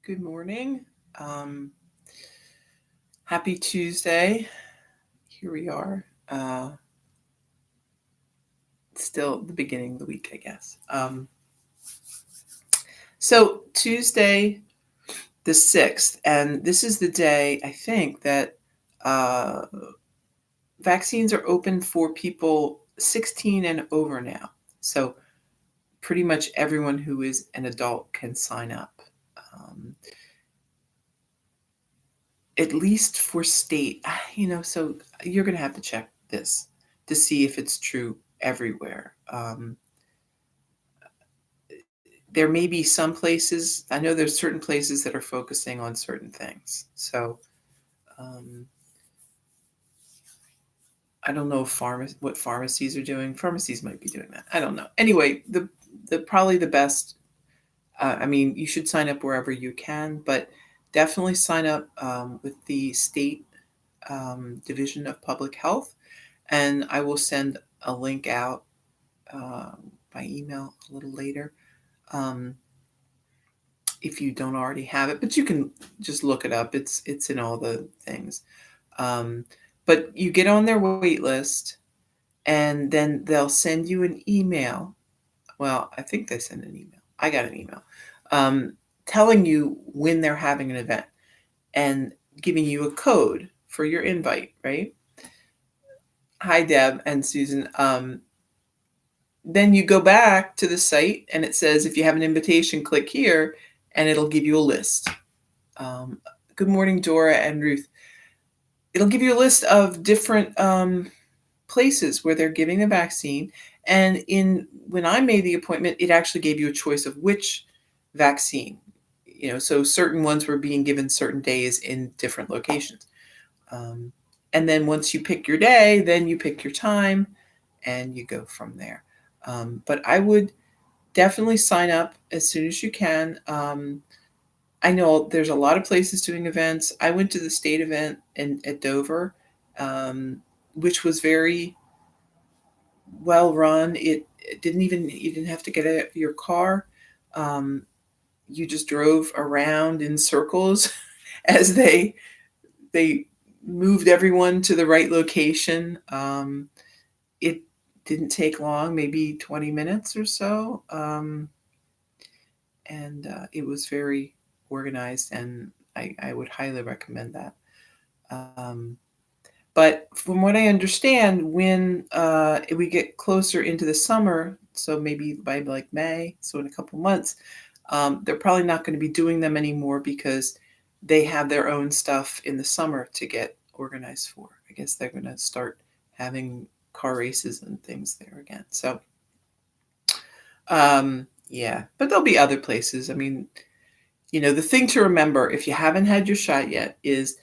Good morning. Um, Happy Tuesday. Here we are. Still the beginning of the week, I guess. So, Tuesday, the 6th, and this is the day I think that uh, vaccines are open for people 16 and over now. So, pretty much everyone who is an adult can sign up. Um, at least for state, so you're going to have to check this to see if it's true everywhere. There may be some places, I know there's certain places that are focusing on certain things. So um, I don't know if what pharmacies are doing. Pharmacies might be doing that. I don't know. Anyway, the probably the best. You should sign up wherever you can, but definitely sign up with the state Division of Public Health, and I will send a link out uh, by email a little later um, if you don't already have it. But you can just look it up. It's in all the things. Um, but you get on their wait list, and then they'll send you an email. Well, I think they send an email. I got an email telling you when they're having an event and giving you a code for your invite, right? Hi, Deb and Susan. Then you go back to the site and it says, if you have an invitation, click here, and it'll give you a list. Good morning, Dora and Ruth. It'll give you a list of different places where they're giving the vaccine. And when I made the appointment, it actually gave you a choice of which vaccine. So certain ones were being given certain days in different locations. And then once you pick your day, then you pick your time and you go from there. But I would definitely sign up as soon as you can. I know there's a lot of places doing events. I went to the state event at Dover, um, which was very well run. It didn't even you didn't have to get out of your car. Um, you just drove around in circles as they moved everyone to the right location. It didn't take long, maybe 20 minutes or so. And it was very organized, and I would highly recommend that. Um, but from what I understand, when we get closer into the summer, so maybe by like May, so in a couple months, they're probably not going to be doing them anymore because they have their own stuff in the summer to get organized for. I guess they're going to start having car races and things there again. So, yeah, but there'll be other places. The thing to remember if you haven't had your shot yet is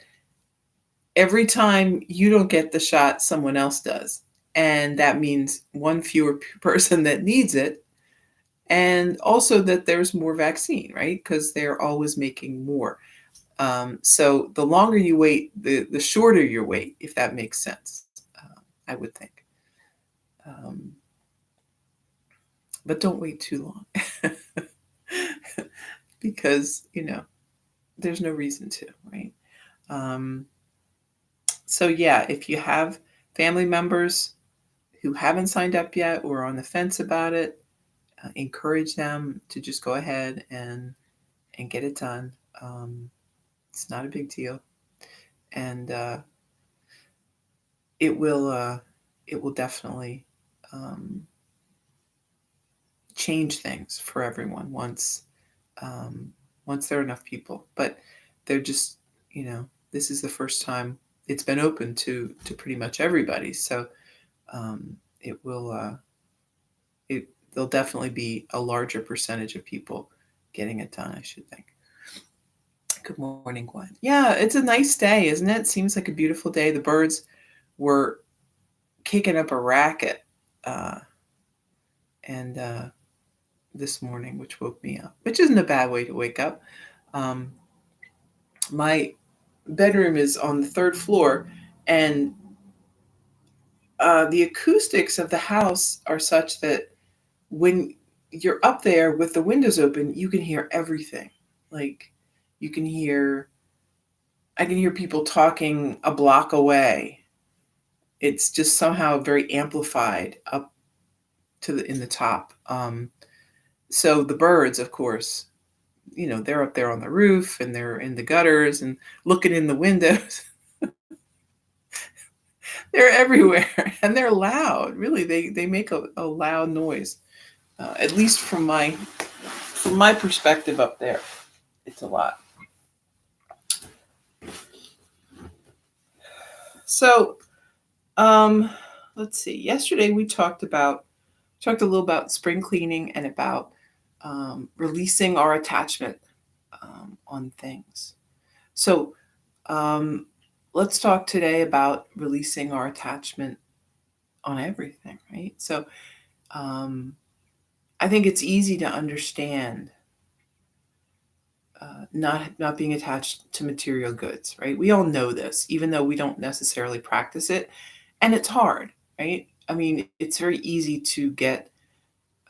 every time you don't get the shot, someone else does. And that means one fewer person that needs it. And also that there's more vaccine, right? Because they're always making more. So the longer you wait, the shorter your wait, if that makes sense, I would think. Um, but don't wait too long because, there's no reason to, right? Um, so, yeah, if you have family members who haven't signed up yet or are on the fence about it, encourage them to just go ahead and get it done. It's not a big deal, and it will definitely um, change things for everyone um, once there are enough people. But they're just this is the first time it's been open to pretty much everybody, so um, it will it there'll definitely be a larger percentage of people getting it done, I should think. Good morning, Gwen. Yeah, it's a nice day, isn't it? Seems like a beautiful day. The birds were kicking up a racket uh, and this morning, which woke me up, which isn't a bad way to wake up. Um, my bedroom is on the third floor, and the acoustics of the house are such that when you're up there with the windows open, you can hear everything. Like You can hear I can hear people talking a block away. It's just somehow very amplified up to the in the top. So the birds, of course, they're up there on the roof and they're in the gutters and looking in the windows. They're everywhere and they're loud. Really, they make a loud noise. At least from my perspective up there, it's a lot. So, um, let's see. Yesterday we talked a little about spring cleaning and about releasing our attachment on things. So, um, let's talk today about releasing our attachment on everything, right? So, um, I think it's easy to understand not being attached to material goods, right? We all know this, even though we don't necessarily practice it, and it's hard, right? I mean, it's very easy to get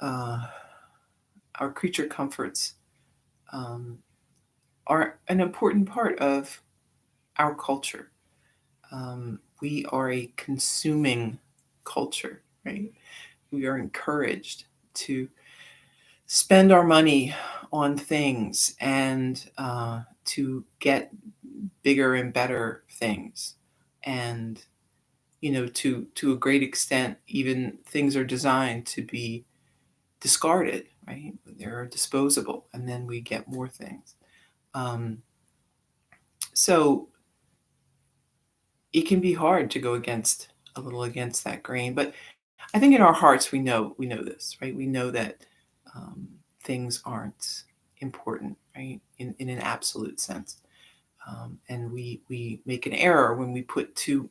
uh, our creature comforts um, are an important part of our culture. We are a consuming culture, right? We are encouraged to spend our money on things and to get bigger and better things. And, to a great extent, even things are designed to be discarded, right? They're disposable, and then we get more things. Um, so it can be hard to go a little against that grain, but I think in our hearts we know this, right? We know that um, things aren't important, right? In an absolute sense, and we make an error when we put too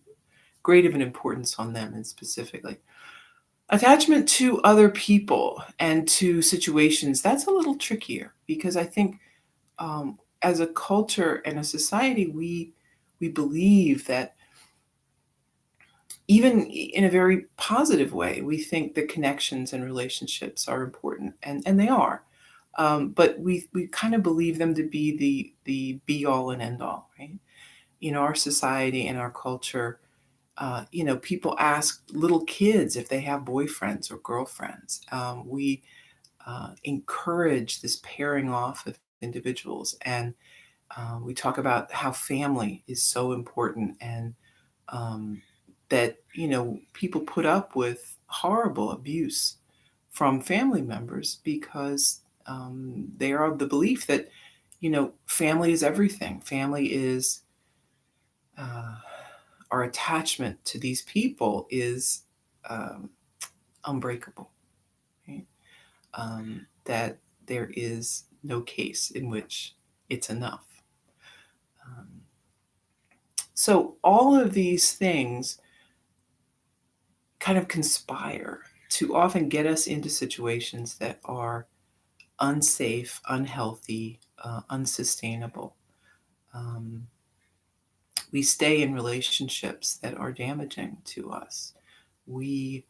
great of an importance on them, and specifically attachment to other people and to situations. That's a little trickier because I think um, as a culture and a society, we believe that even in a very positive way, we think that connections and relationships are important, and they are. But we kind of believe them to be the be all and end all, right? In our society and our culture, people ask little kids if they have boyfriends or girlfriends. We encourage this pairing off of individuals, and we talk about how family is so important, and um, that people put up with horrible abuse from family members because they are of the belief that family is everything. Family is uh, our attachment to these people is um, unbreakable, right? That there is no case in which it's enough. Um, so all of these things kind of conspire to often get us into situations that are unsafe, unhealthy, unsustainable. Um, we stay in relationships that are damaging to us. We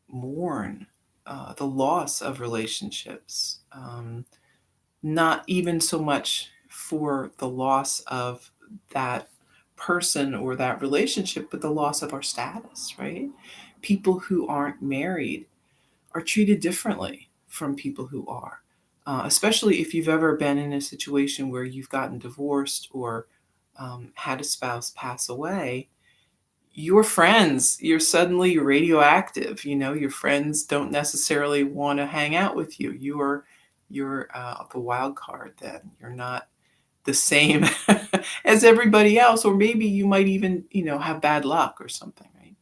mourn the loss of relationships, not even so much for the loss of that person or that relationship, but the loss of our status, right? People who aren't married are treated differently from people who are. Especially if you've ever been in a situation where you've gotten divorced or had a spouse pass away, your friends, you're suddenly radioactive. Your friends don't necessarily want to hang out with you. You're the wild card. Then you're not the same as everybody else, or maybe you might even have bad luck or something, right?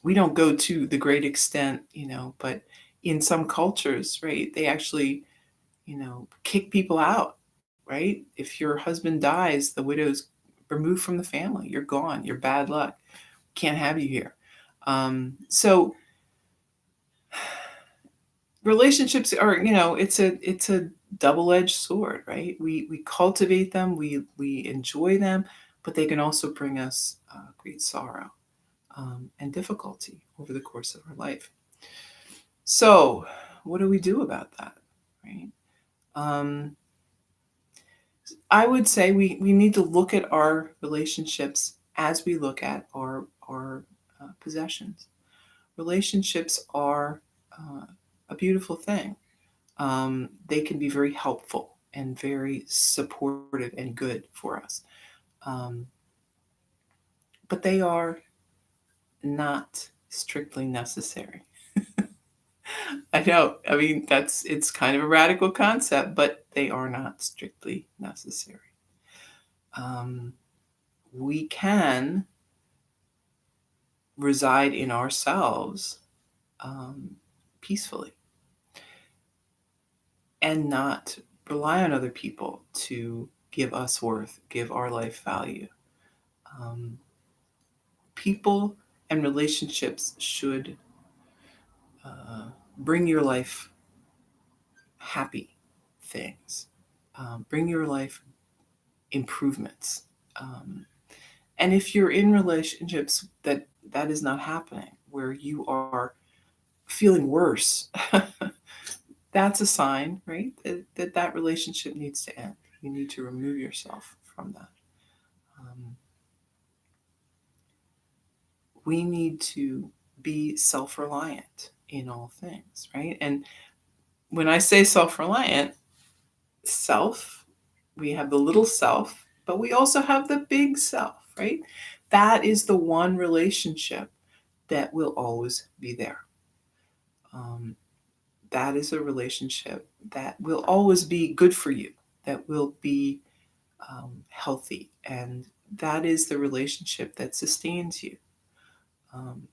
We don't go to the great extent, but in some cultures, right, they actually, kick people out, right? If your husband dies, the widow's removed from the family. You're gone. You're bad luck. Can't have you here. So relationships are, it's a double-edged sword, right? We cultivate them, we enjoy them, but they can also bring us great sorrow and difficulty over the course of our life. So, what do we do about that, right? I would say we need to look at our relationships as we look at our possessions. Relationships are a beautiful thing. They can be very helpful and very supportive and good for us. Um, but they are not strictly necessary. I know. I mean, it's kind of a radical concept, but they are not strictly necessary. Um, we can reside in ourselves um, peacefully and not rely on other people to give us worth, give our life value. Um, People and relationships should bring your life happy things, bring your life improvements. Um, and if you're in relationships that is not happening, where you are feeling worse, that's a sign, right? That relationship needs to end. You need to remove yourself from that. Um, we need to be self reliant in all things, right? And when I say self reliant, self, we have the little self, but we also have the big self, right? That is the one relationship that will always be there. Um, that is a relationship that will always be good for you, that will be healthy, and that is the relationship that sustains you. Um,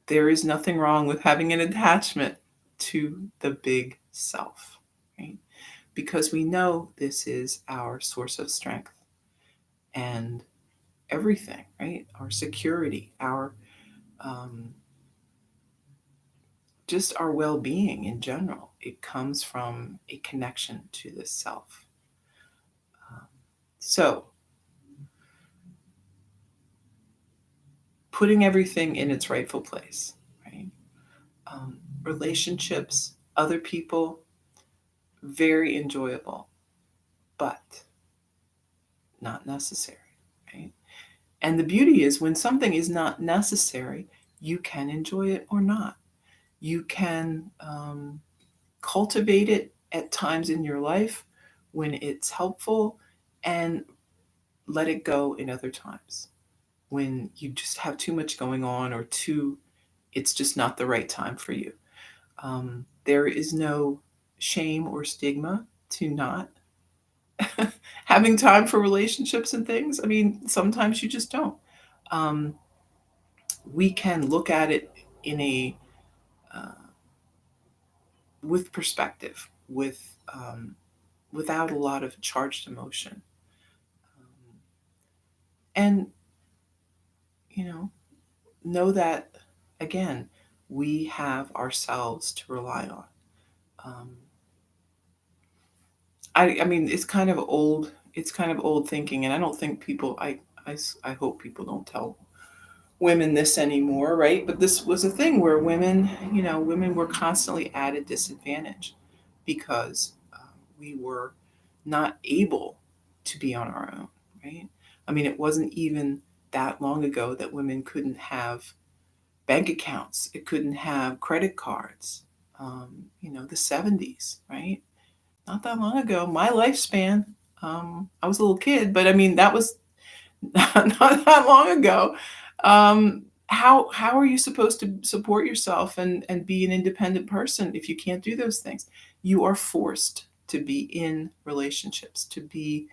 there is nothing wrong with having an attachment to the big self, right? Because we know this is our source of strength and everything, right? Our security, our um, just our well being in general. It comes from a connection to the self. Um, so, putting everything in its rightful place, right? Um, Relationships, other people, very enjoyable, but not necessary, right? And the beauty is when something is not necessary, you can enjoy it or not. You can cultivate it at times in your life when it's helpful and let it go in other times when you just have too much going on or too, it's just not the right time for you. There is no shame or stigma to not having time for relationships and things. I mean, sometimes you just don't. Um, we can look at it in a uh, with perspective, with without a lot of charged emotion, and you know that again we have ourselves to rely on. Um, I mean, it's kind of old. It's kind of old thinking, and I don't think people. I hope people don't tell women this anymore, right? But this was a thing where women, women were constantly at a disadvantage because we were not able to be on our own, right? I mean, it wasn't even that long ago that women couldn't have bank accounts, it couldn't have credit cards. The 70s, right? Not that long ago. My lifespan, I was a little kid, but I mean, that was not that long ago. How are you supposed to support yourself and be an independent person if you can't do those things? You are forced to be in relationships, to be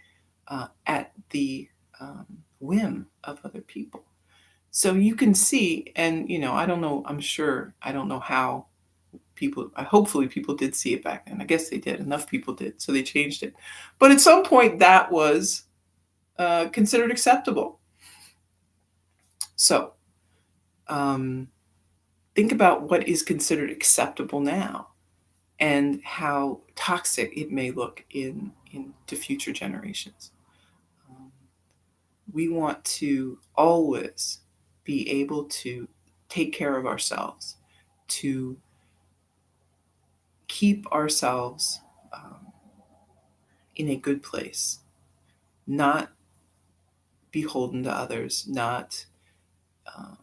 at the um, whim of other people. So you can see, and I don't know. I'm sure I don't know how people. Hopefully, people did see it back then. I guess they did. Enough people did, so they changed it. But at some point, that was considered acceptable. So um, think about what is considered acceptable now and how toxic it may look into future generations. Um, we want to always be able to take care of ourselves, to keep ourselves in a good place, not beholden to others, not um,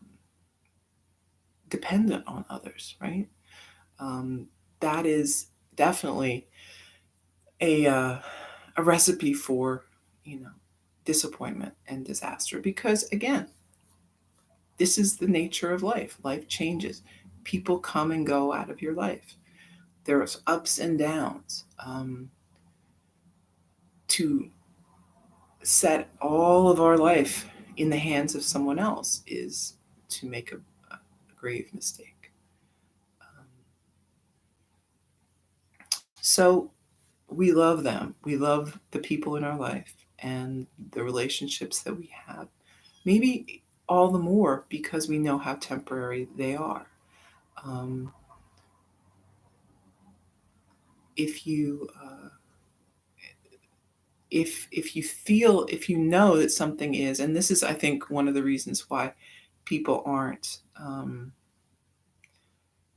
dependent on others, right? Um, that is definitely a a recipe for, you know, disappointment and disaster, because again, this is the nature of life. Life changes. People come and go out of your life. There's ups and downs. To set all of our life in the hands of someone else is to make a grave mistake. Um, so we love them. We love the people in our life and the relationships that we have. Maybe all the more because we know how temporary they are. Um, if you if you feel, if you know that something is, and this is, I think, one of the reasons why people aren't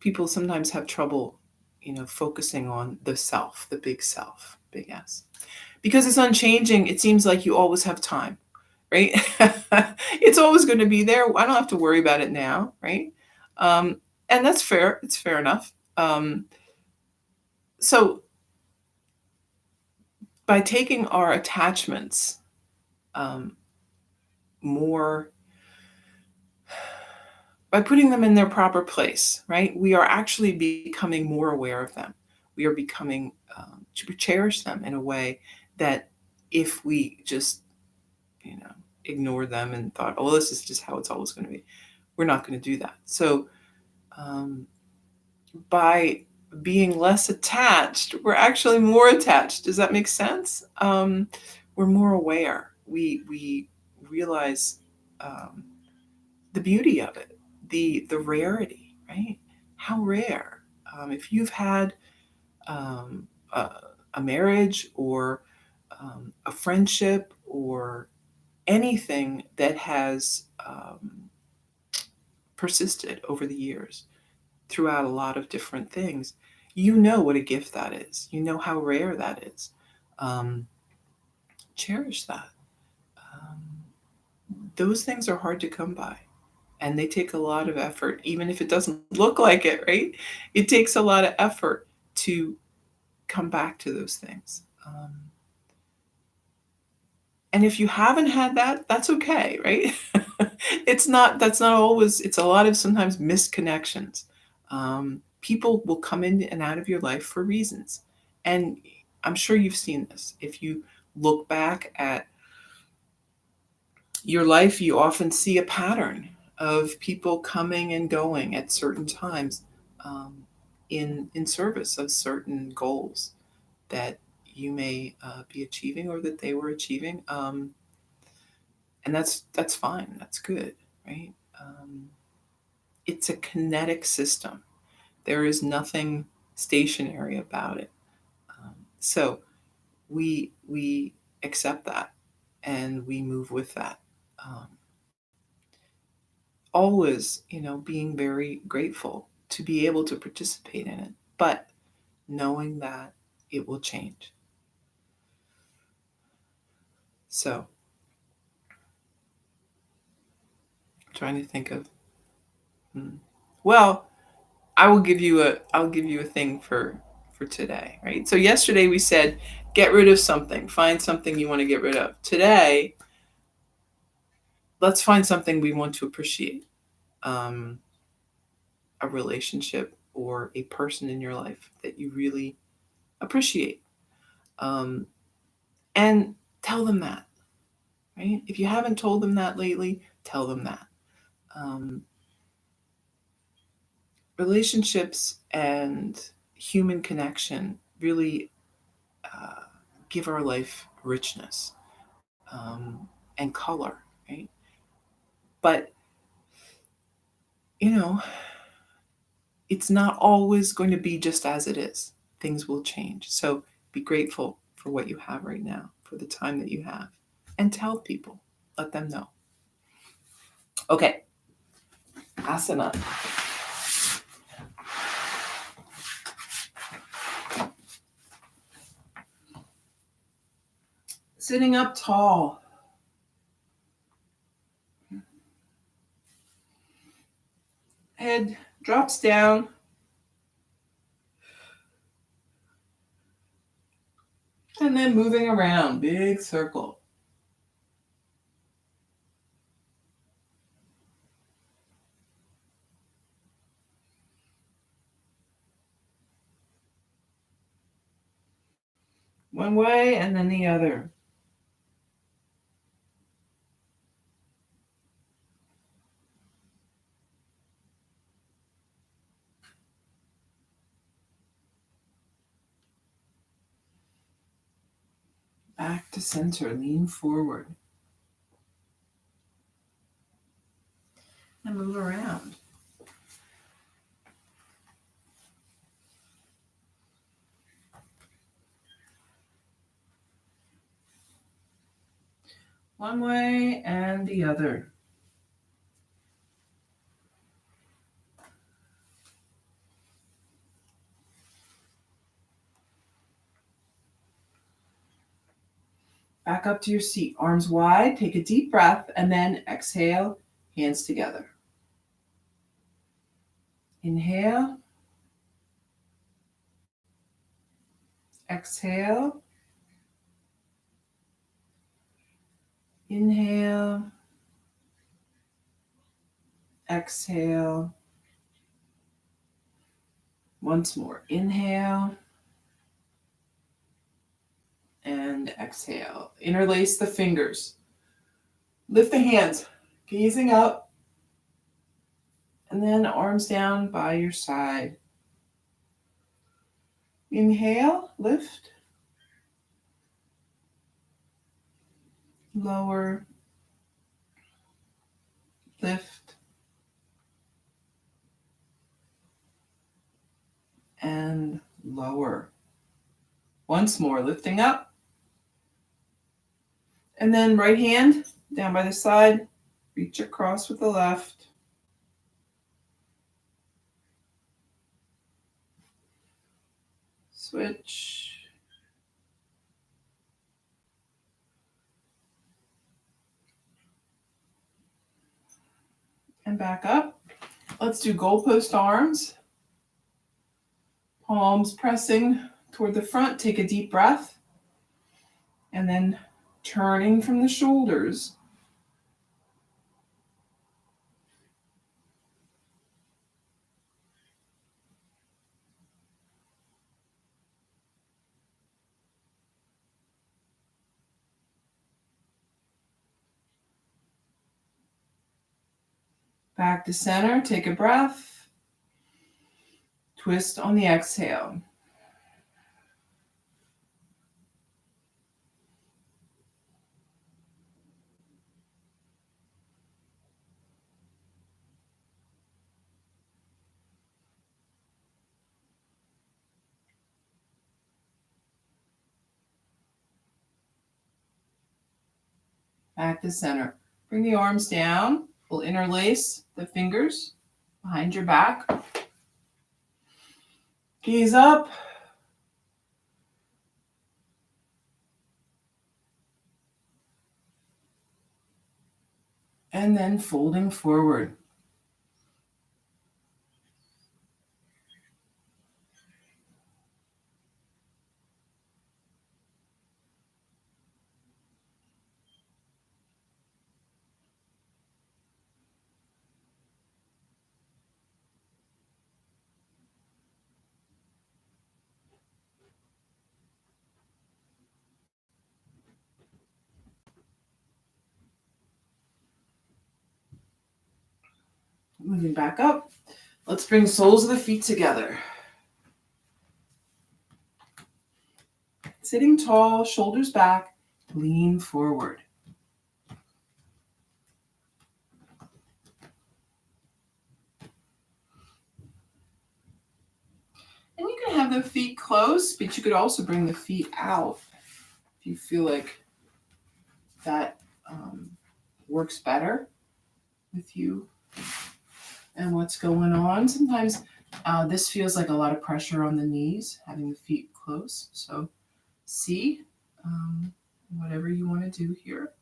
people sometimes have trouble, you know, focusing on the self, the big self, big S, because it's unchanging. It seems like you always have time, right? It's always going to be there. I don't have to worry about it now, right? um, and that's fair. It's fair enough. So by taking our attachments um, more, by putting them in their proper place, right? We are actually becoming more aware of them. We are becoming to cherish them in a way that if we just, you know, ignore them and thought, oh, this is just how it's always going to be, we're not going to do that. So um, by being less attached, we're actually more attached. Does that make sense? We're more aware. We realize um, the beauty of it, the rarity, right? How rare. If you've had um, a, a marriage or a friendship or anything that has persisted over the years throughout a lot of different things, you know what a gift that is. You know how rare that is. Um, Cherish that. Those things are hard to come by, and they take a lot of effort, even if it doesn't look like it, right? It takes a lot of effort to come back to those things. And if you haven't had that, that's okay, right? That's not always, it's a lot of sometimes misconnections. People will come in and out of your life for reasons. And I'm sure you've seen this. If you look back at your life, you often see a pattern of people coming and going at certain times um, in service of certain goals that you may be achieving or that they were achieving. And that's fine. That's good, right? Um, it's a kinetic system. There is nothing stationary about it. So we accept that and we move with that. Um, Always, you know, being very grateful to be able to participate in it, but knowing that it will change. So, trying to think of, hmm. Well, I'll give you a thing for today, right? So yesterday we said get rid of something, find something you want to get rid of. Today, let's find something we want to appreciate. Um, a relationship or a person in your life that you really appreciate. Um, and tell them that, right? If you haven't told them that lately, tell them that. Um, Relationships and human connection really uh, give our life richness and color, right? But, you know, it's not always going to be just as it is. Things will change. So be grateful for what you have right now, for the time that you have, and tell people, let them know. Okay, asana. Sitting up tall. Head drops down. And then moving around, big circle. One way and then the other. Back to center, lean forward. And move around. One way and the other. Back up to your seat, arms wide, take a deep breath, and then exhale, hands together. Inhale. Exhale. Inhale. Exhale. Once more, inhale. And exhale. Interlace the fingers. Lift the hands, gazing up. And then arms down by your side. Inhale, lift. Lower. Lift. And lower. Once more, lifting up. And then right hand down by the side. Reach across with the left. Switch. And back up. Let's do goalpost arms. Palms pressing toward the front. Take a deep breath. And then turning from the shoulders. Back to center. Take a breath. Twist on the exhale. Back to center. Bring the arms down. We'll interlace the fingers behind your back. Gaze up. And then folding forward. Moving back up. Let's bring soles of the feet together. Sitting tall, shoulders back, lean forward. And you can have the feet close, but you could also bring the feet out if you feel like that works better with you and what's going on. Sometimes this feels like a lot of pressure on the knees, having the feet close. So see whatever you want to do here.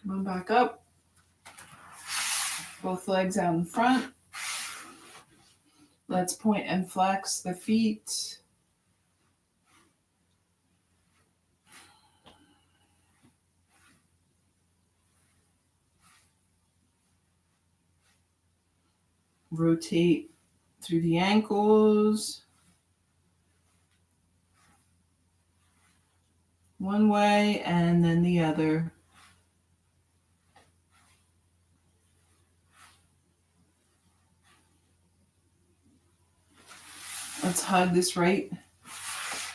Come on back up. Both legs out in front. Let's point and flex the feet. Rotate through the ankles. One way and then the other. Let's hug this right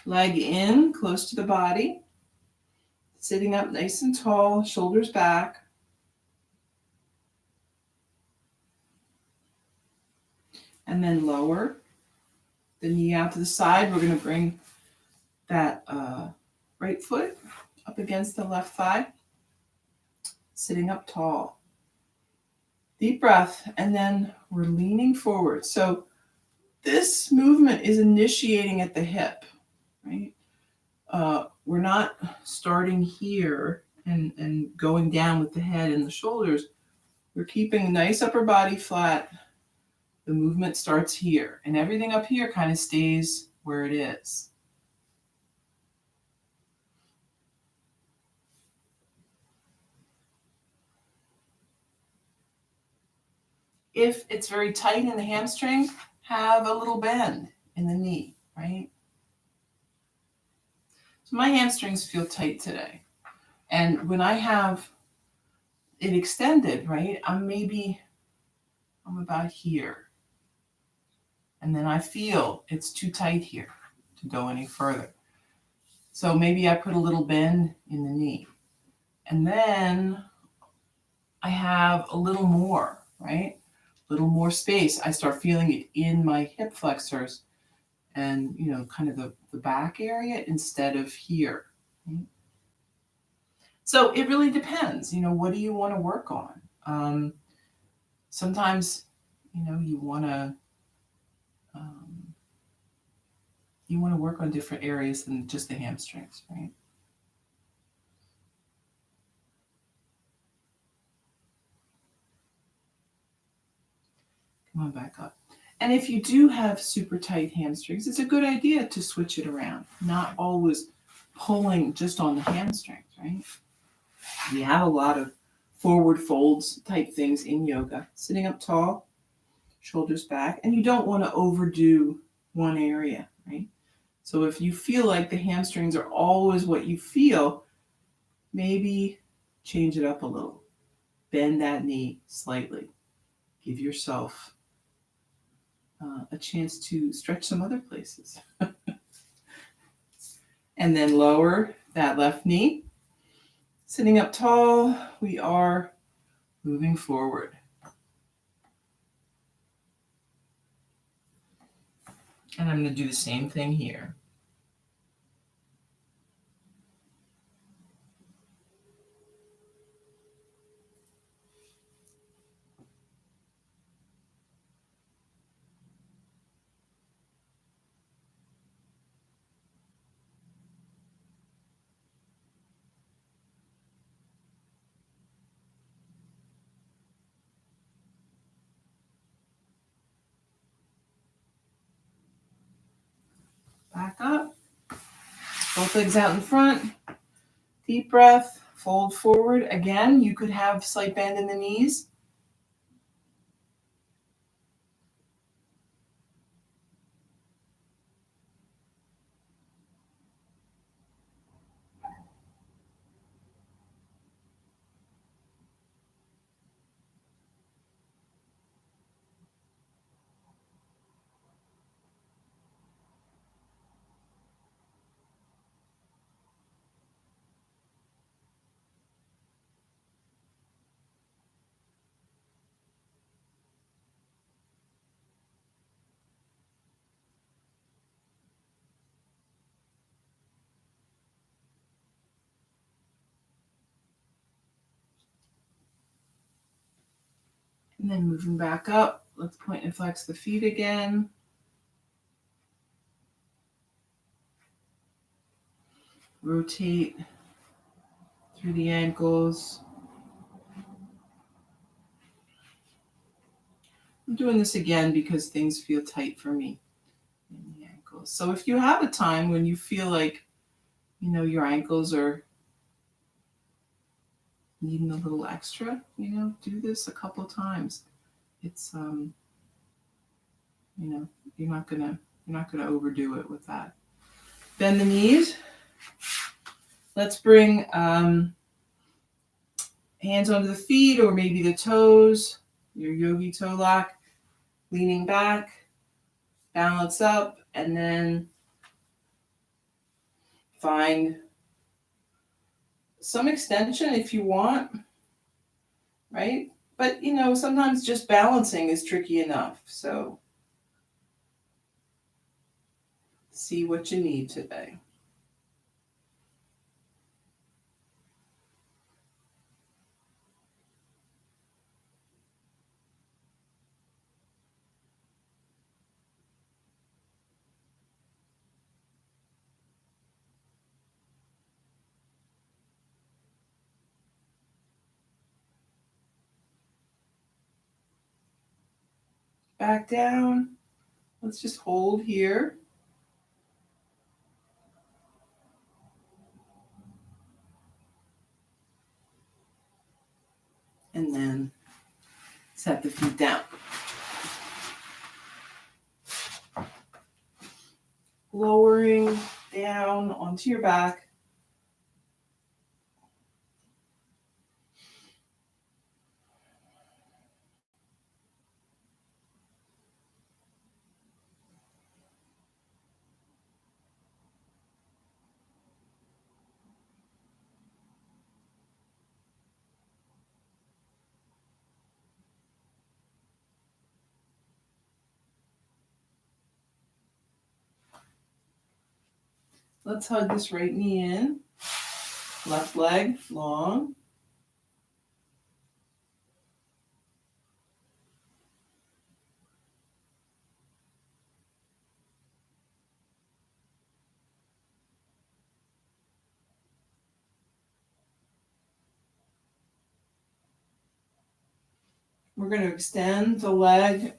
leg in, close to the body. Sitting up nice and tall, shoulders back. And then lower the knee out to the side. We're going to bring that right foot up against the left thigh. Sitting up tall. Deep breath, and then we're leaning forward. So this movement is initiating at the hip, right? We're not starting here and going down with the head and the shoulders. We're keeping a nice upper body flat. The movement starts here, and everything up here kind of stays where it is. If it's very tight in the hamstring, have a little bend in the knee, right? So my hamstrings feel tight today. And when I have it extended, right, I'm about here. And then I feel it's too tight here to go any further. So maybe I put a little bend in the knee. And then I have a little more, right? A little more space. I start feeling it in my hip flexors and, kind of the back area instead of here. Right? So it really depends. What do you want to work on? Sometimes, you want to work on different areas than just the hamstrings, right? Come on back up. And if you do have super tight hamstrings, it's a good idea to switch it around, not always pulling just on the hamstrings, right? We have a lot of forward folds type things in yoga. Sitting up tall, shoulders back, and you don't want to overdo one area, right? So if you feel like the hamstrings are always what you feel, maybe change it up a little. Bend that knee slightly. Give yourself a chance to stretch some other places. And then lower that left knee. Sitting up tall, we are moving forward. And I'm going to do the same thing here. Back up. Both legs out in front. Deep breath. Fold forward. Again, you could have slight bend in the knees. And then moving back up, let's point and flex the feet again. Rotate through the ankles. I'm doing this again because things feel tight for me in the ankles. So if you have a time when you feel like, your ankles are needing a little extra, do this a couple times. It's you're not gonna overdo it with that. Bend the knees. Let's bring hands onto the feet or maybe the toes, your yogi toe lock, leaning back, balance up, and then find some extension if you want, right? But, sometimes just balancing is tricky enough. So see what you need today. Back down. Let's just hold here. And then set the feet down. Lowering down onto your back. Let's hug this right knee in. Left leg long. We're going to extend the leg.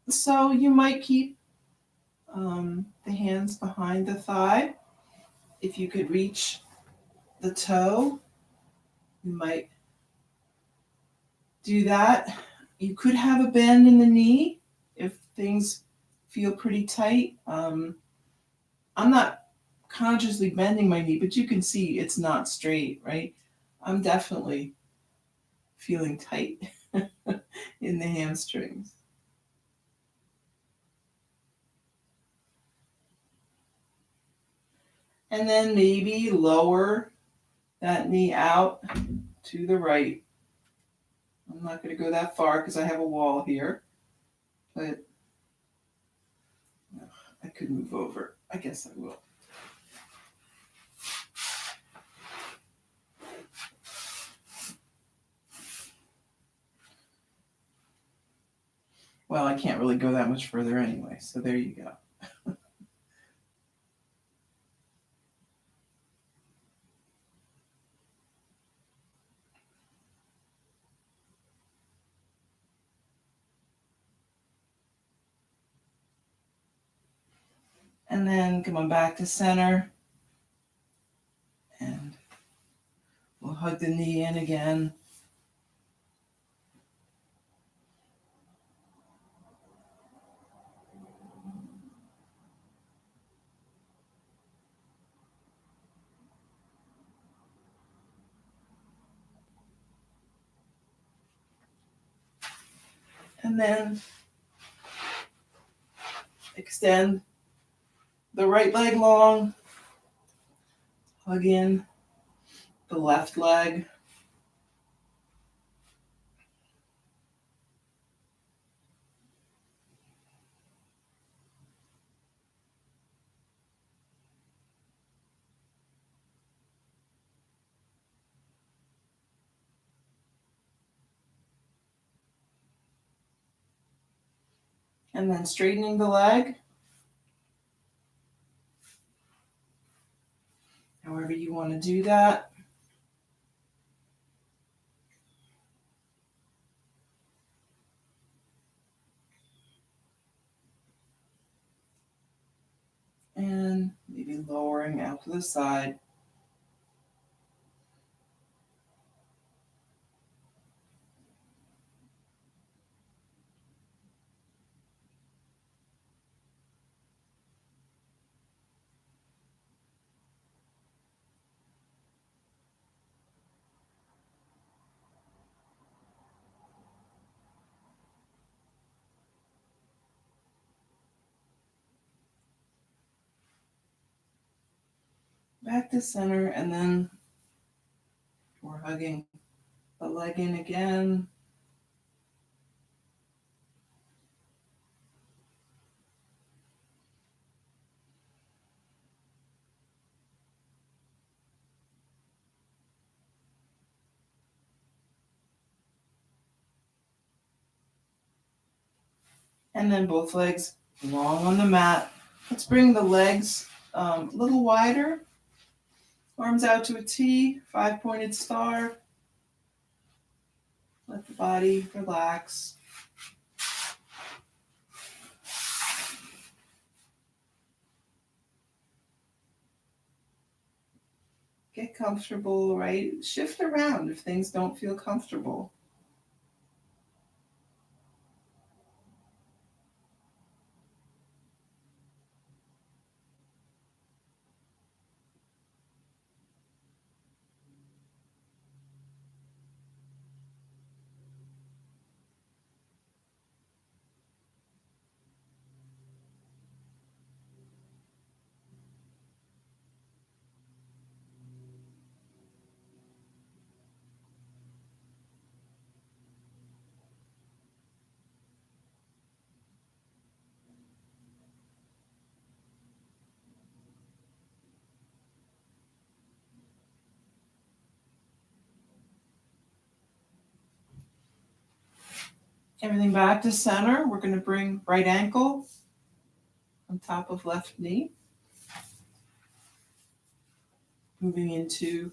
So you might keep the hands behind the thigh. If you could reach the toe, you might do that. You could have a bend in the knee if things feel pretty tight. I'm not consciously bending my knee, but you can see it's not straight, right? I'm definitely feeling tight in the hamstrings. And then maybe lower that knee out to the right. I'm not going to go that far because I have a wall here, but I could move over. I guess I will. Well, I can't really go that much further anyway, so there you go. And then come on back to center. And we'll hug the knee in again. And then extend the right leg long. Hug in the left leg. And then straightening the leg. However you want to do that. And maybe lowering out to the side. Back to center, and then we're hugging the leg in again. And then both legs long on the mat. Let's bring the legs a little wider. Arms out to a T, 5-pointed star. Let the body relax. Get comfortable, right? Shift around if things don't feel comfortable. Everything back to center. We're going to bring right ankle on top of left knee. Moving into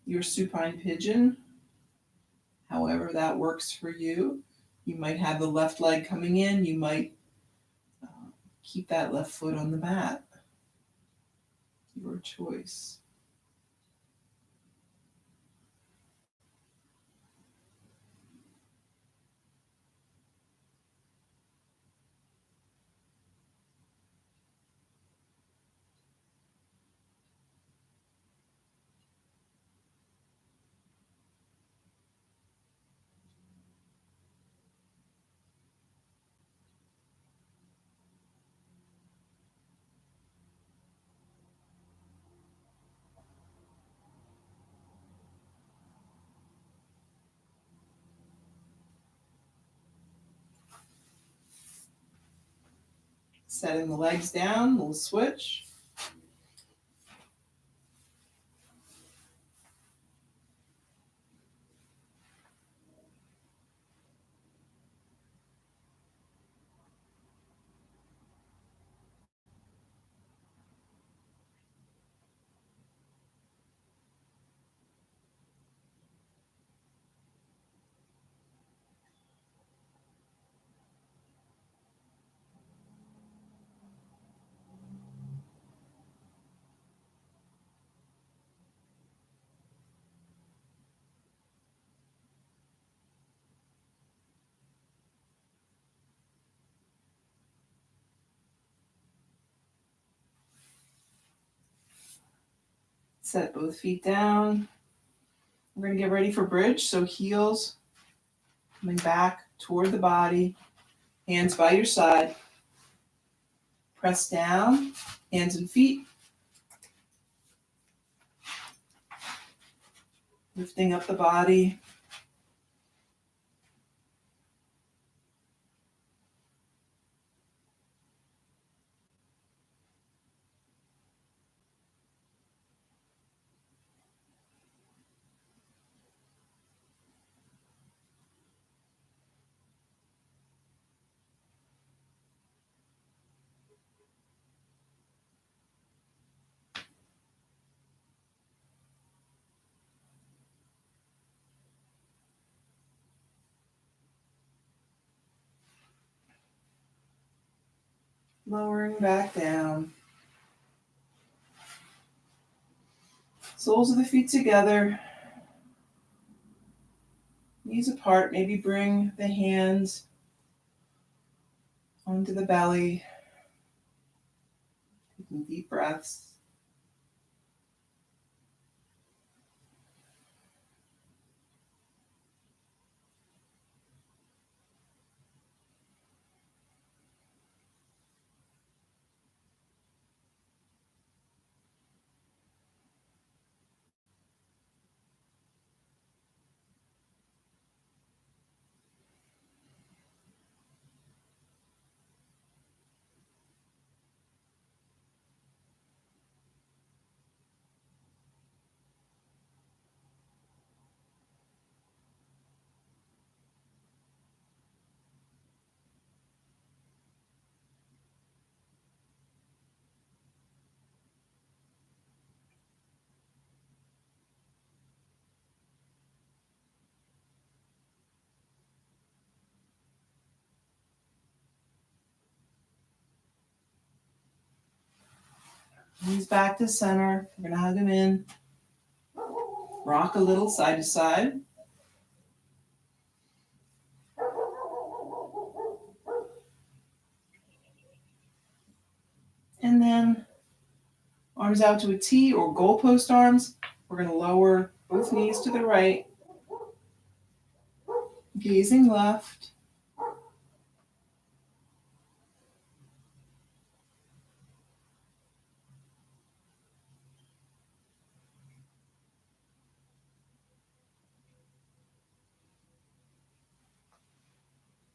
your supine pigeon. However that works for you. You might have the left leg coming in. You might keep that left foot on the mat. Your choice. Setting the legs down, little switch. Set both feet down. We're going to get ready for bridge. So heels coming back toward the body. Hands by your side. Press down. Hands and feet. Lifting up the body. Lowering back down. Soles of the feet together. Knees apart. Maybe bring the hands onto the belly. Taking deep breaths. Knees back to center. We're going to hug them in. Rock a little side to side. And then arms out to a T or goalpost arms. We're going to lower both knees to the right. Gazing left.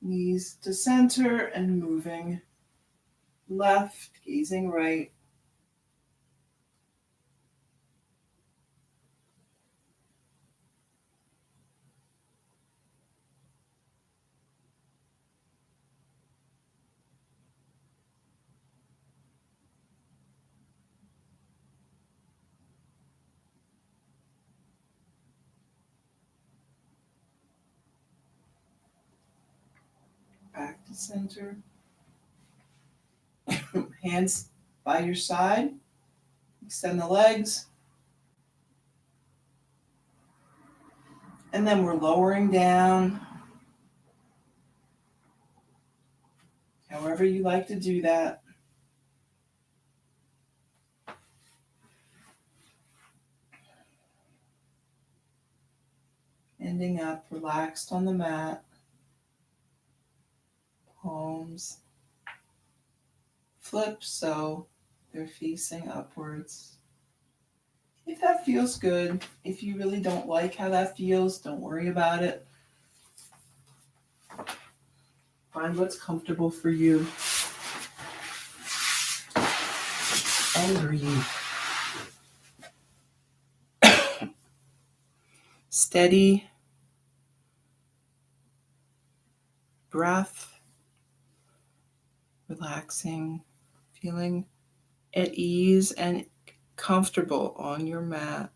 Knees to center and moving left, gazing right. Back to center. Hands by your side. Extend the legs. And then we're lowering down. However you like to do that. Ending up relaxed on the mat. Palms flip so they're facing upwards. If that feels good, if you really don't like how that feels, don't worry about it. Find what's comfortable for you. And breathe. Steady breath, relaxing, feeling at ease and comfortable on your mat.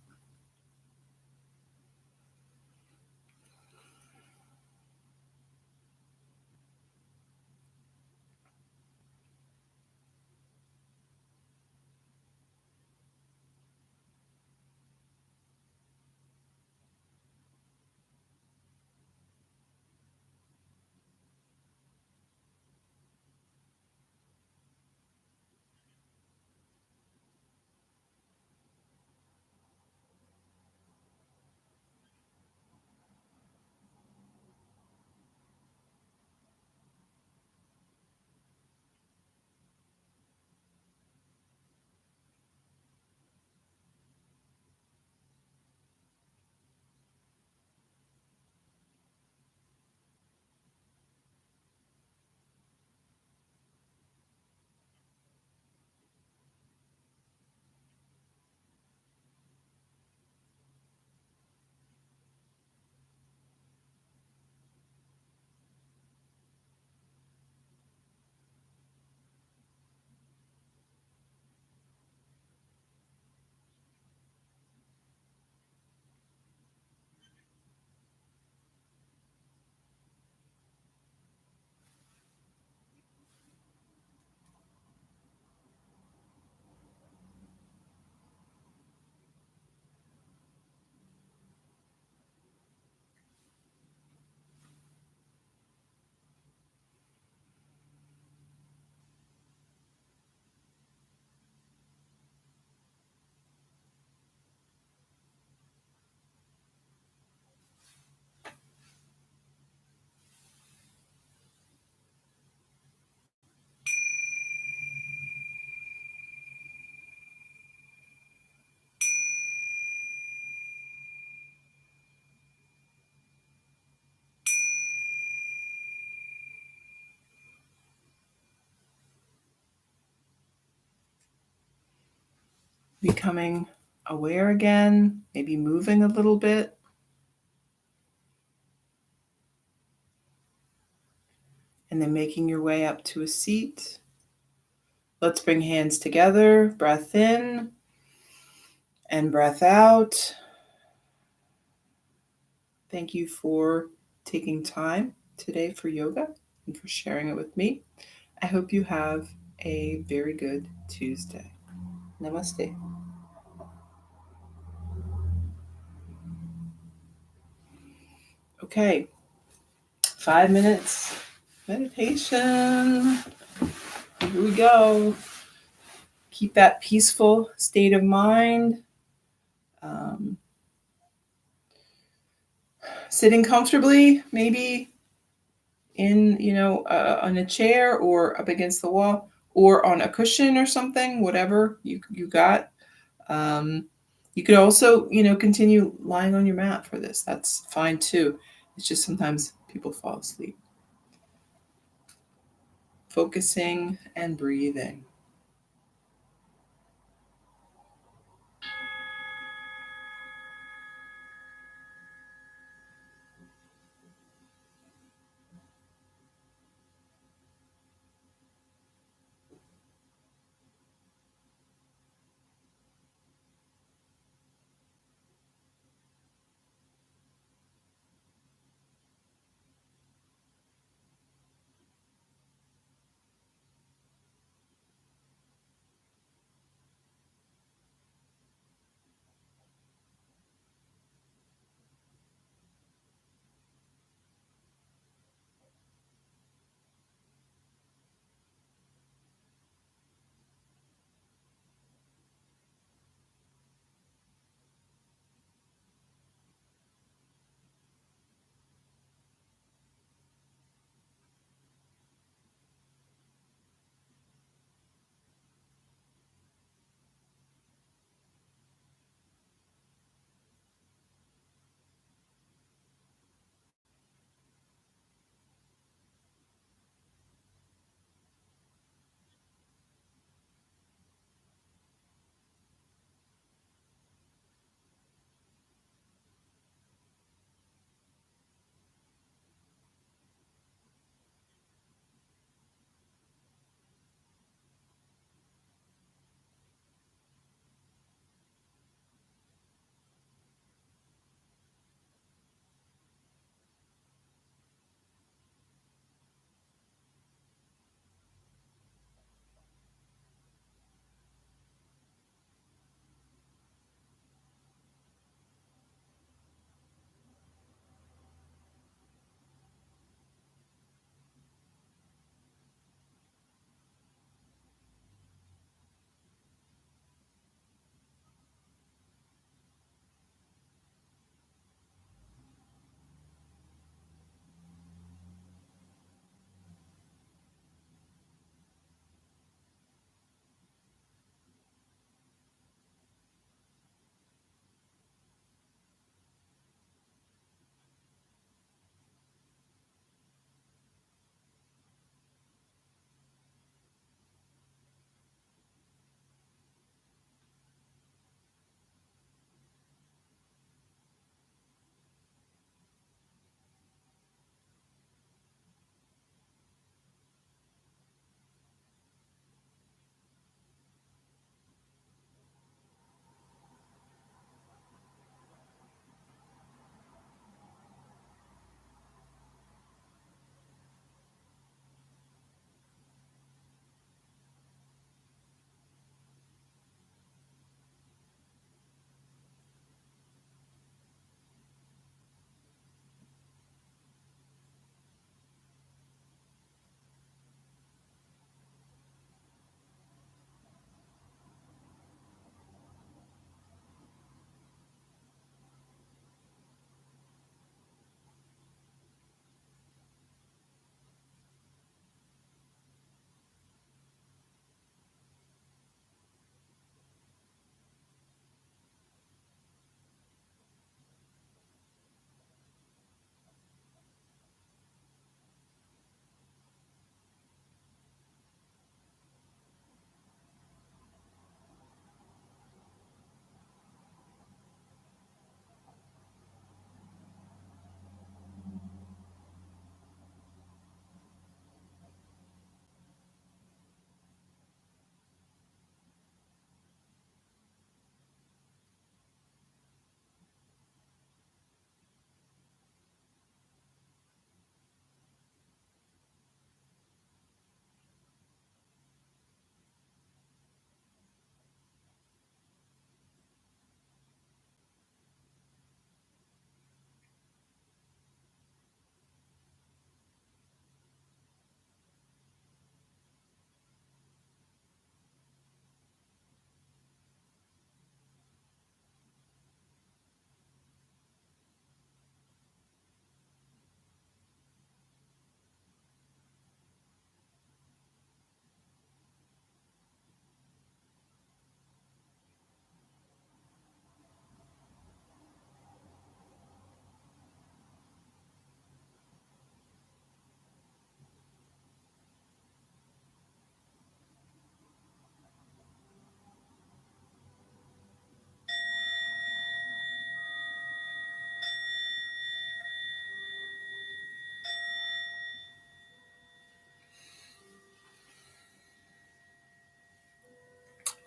becoming aware again, maybe moving a little bit. And then making your way up to a seat. Let's bring hands together, breath in and breath out. Thank you for taking time today for yoga and for sharing it with me. I hope you have a very good Tuesday. Namaste. Okay, 5 minutes meditation. Here we go. Keep that peaceful state of mind. Sitting comfortably, maybe in, on a chair or up against the wall or on a cushion or something, whatever you got. You could also, continue lying on your mat for this. That's fine too. It's just sometimes people fall asleep. Focusing and breathing.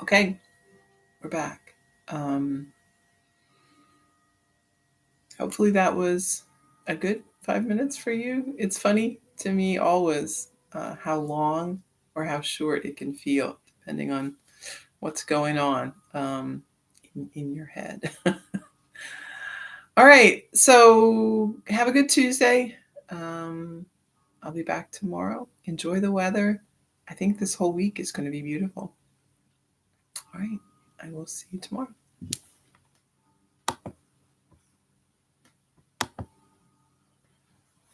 Okay, we're back. Hopefully that was a good 5 minutes for you. It's funny to me always how long or how short it can feel, depending on what's going on in your head. All right, so have a good Tuesday. I'll be back tomorrow. Enjoy the weather. I think this whole week is going to be beautiful. All right, I will see you tomorrow.